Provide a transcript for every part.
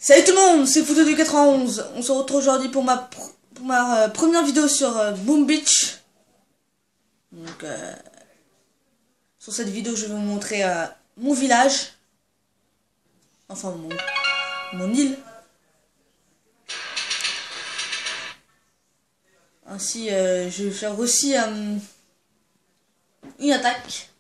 Salut tout le monde, c'est Photo du 91. On se retrouve aujourd'hui pour ma première vidéo sur Boom Beach. Donc, sur cette vidéo, je vais vous montrer mon village. Enfin, mon île. Ainsi, je vais faire aussi une attaque.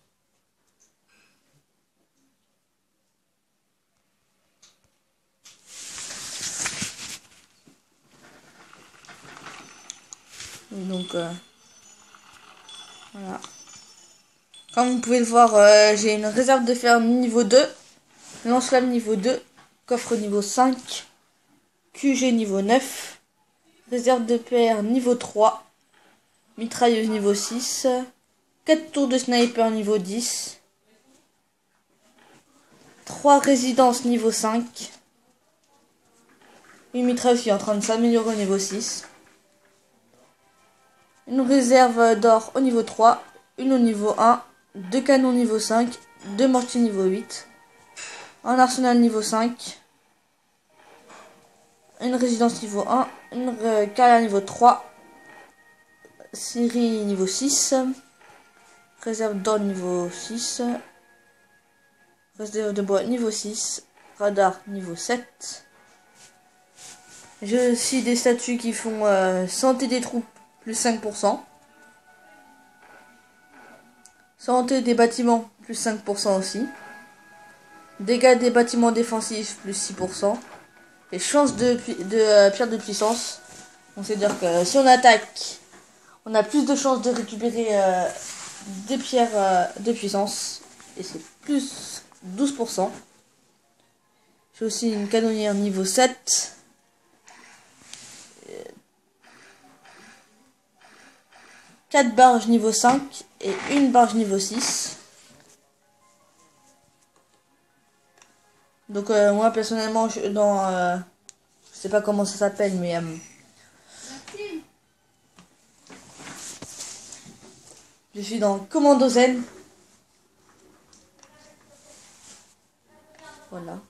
Donc, voilà. Comme vous pouvez le voir, j'ai une réserve de fer niveau 2, lance-flamme niveau 2, coffre niveau 5, QG niveau 9, réserve de PR niveau 3, mitrailleuse niveau 6, 4 tours de sniper niveau 10, 3 résidences niveau 5, une mitrailleuse qui est en train de s'améliorer au niveau 6, une réserve d'or au niveau 3, une au niveau 1, 2 canons niveau 5, 2 mortiers niveau 8, un arsenal niveau 5, une résidence niveau 1, une carrière niveau 3, série niveau 6, réserve d'or niveau 6, réserve de bois niveau 6, radar niveau 7. J'ai aussi des statuts qui font santé des troupes plus 5%. Santé des bâtiments, plus 5% aussi. Dégâts des bâtiments défensifs, plus 6%. Et chance de pierre de puissance. Donc c'est-à-dire que si on attaque, on a plus de chances de récupérer des pierres de puissance. Et c'est plus 12%. J'ai aussi une canonnière niveau 7. 4 barges niveau 5 et une barge niveau 6. Donc moi personnellement je sais pas comment ça s'appelle mais je suis dans Commando Zen. Voilà.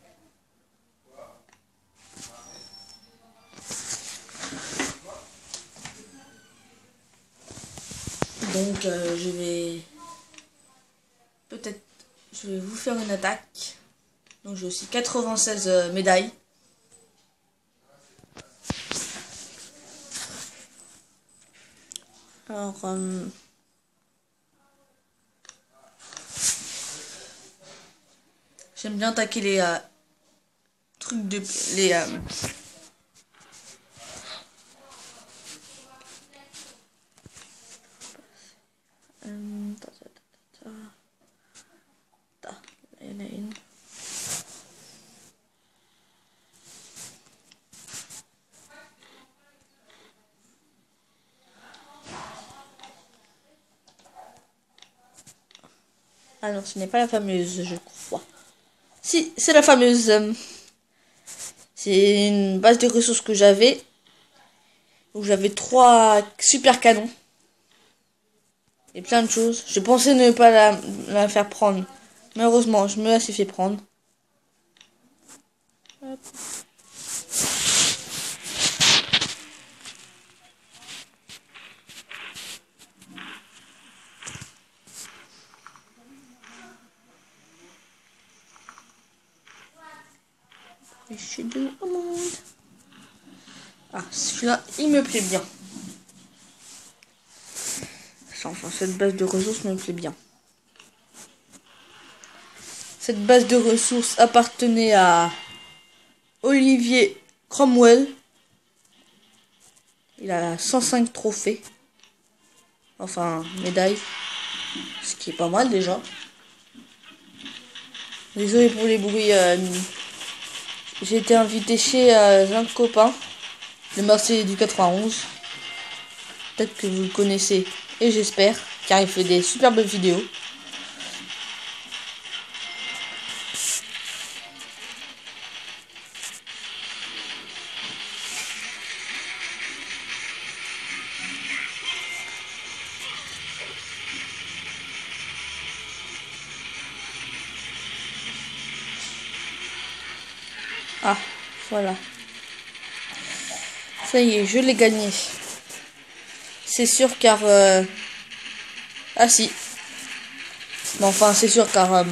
Donc je vais vous faire une attaque. Donc j'ai aussi 96 médailles. Alors j'aime bien attaquer les trucs de il y en a une. Ah non, ce n'est pas la fameuse, je crois. Si, c'est la fameuse. C'est une base de ressources que j'avais. Où j'avais 3 super canons. Et plein de choses. Je pensais ne pas la faire prendre. Malheureusement, je me la suis fait prendre. Hop. Ah, celui-là, il me plaît bien. Enfin, cette base de ressources me plaît bien. Cette base de ressources appartenait à Olivier Cromwell. Il a 105 trophées. Enfin, médailles. Ce qui est pas mal déjà. Désolé pour les bruits. J'ai été invité chez un copain, le Marseillais du 91. Peut-être que vous le connaissez, et j'espère, car il fait des superbes vidéos. Ah, Voilà. Ça y est, je l'ai gagné. C'est sûr car... Ah si. Bon, enfin, c'est sûr car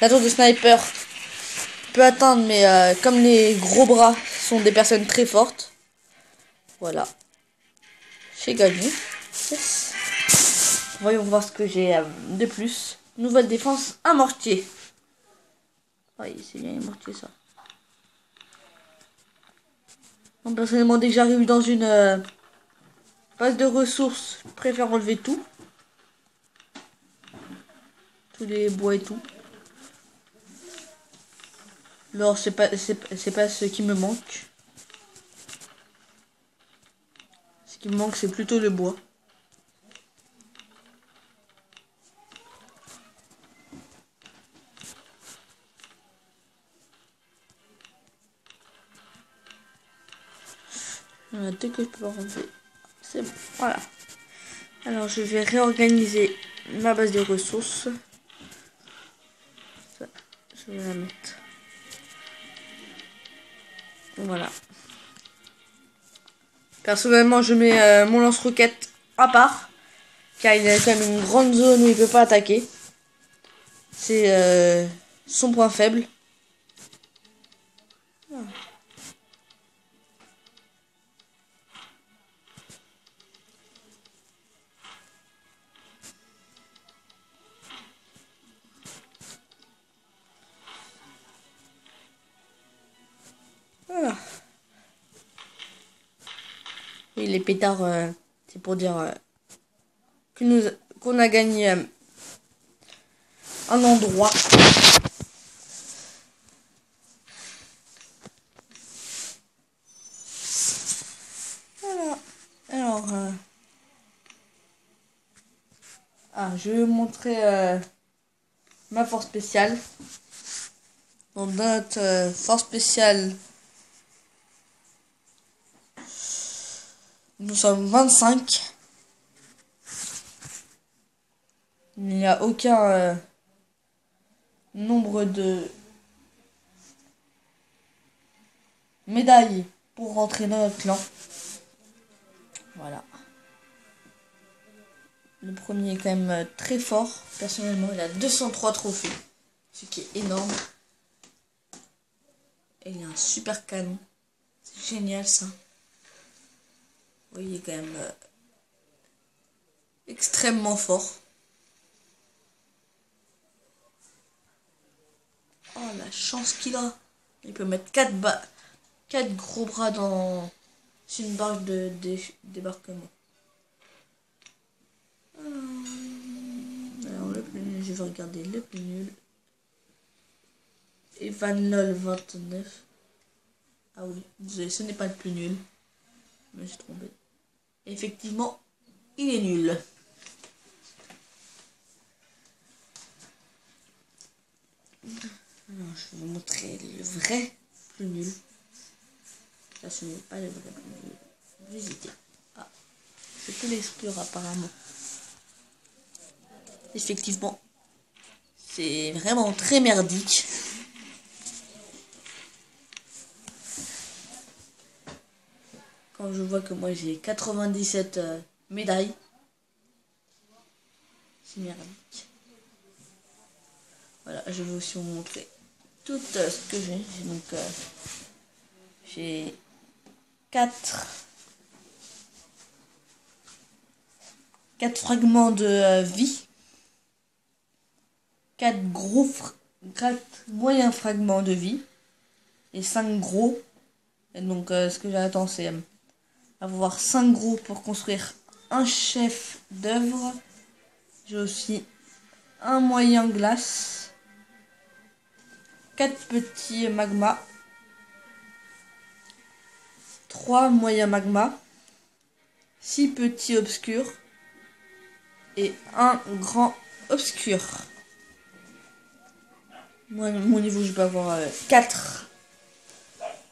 la tour de sniper peut atteindre, mais comme les gros bras sont des personnes très fortes. Voilà. J'ai gagné. Yes. Voyons voir ce que j'ai de plus. Nouvelle défense, un mortier. Oui, c'est bien un mortier ça. Bon, personnellement, dès que j'arrive dans une base de ressources, je préfère enlever tout. Tous les bois et tout. L'or, c'est pas ce qui me manque. Ce qui me manque, c'est plutôt le bois. Il y en a deux que je peux pas enlever. C'est bon, voilà. Alors, je vais réorganiser ma base de ressources. Ça, je vais la mettre. Voilà. Personnellement, je mets mon lance-roquette à part. Car il y a quand même une grande zone où il peut pas attaquer. C'est son point faible. Ah. Voilà. Oui, les pétards, c'est pour dire qu'on a gagné un endroit. Voilà. Alors, je vais vous montrer ma force spéciale. Donc, dans notre force spéciale, nous sommes 25. Il n'y a aucun nombre de médailles pour rentrer dans notre clan. Voilà. Le premier est quand même très fort. Personnellement, il a 203 trophées. Ce qui est énorme. Et il a un super canon. C'est génial ça. Oui, il est quand même extrêmement fort. Oh, la chance qu'il a. Il peut mettre 4 gros bras dans une barque de débarquement. Alors, le plus nul, je vais regarder le plus nul. Evan LOL 29. Ah oui, désolé, ce n'est pas le plus nul. Je me suis trompé. Effectivement, il est nul. Alors, je vais vous montrer le vrai plus nul. Ça, ce n'est pas le vrai plus nul. Visitez. Ah, je peux l'exclure apparemment. Effectivement, c'est vraiment très merdique. Quand je vois que moi j'ai 97 médailles, c'est merdique. Voilà, je vais aussi vous montrer tout ce que j'ai. Donc, j'ai 4 fragments de vie, 4 moyens fragments de vie et 5 gros. Et donc, ce que j'attends, c'est avoir 5 gros pour construire un chef d'œuvre. J'ai aussi un moyen glace, 4 petits magmas, 3 moyens magma, 6 petits obscurs et un grand obscur. Moi, mon niveau, je peux avoir 4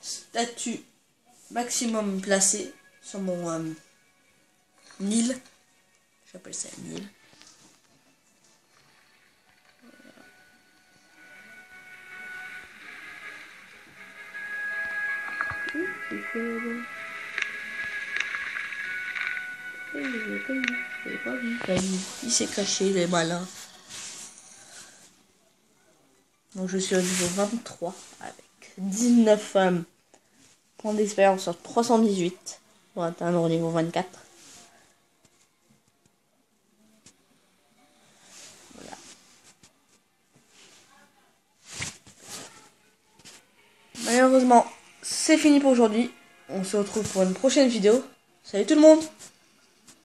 statues maximum placées sur mon île. J'appelle ça une île. Il s'est caché, il est malin. Donc je suis au niveau 23 avec 19 points d'expérience sur 318 pour atteindre au niveau 24. Voilà. Malheureusement, c'est fini pour aujourd'hui. On se retrouve pour une prochaine vidéo. Salut tout le monde!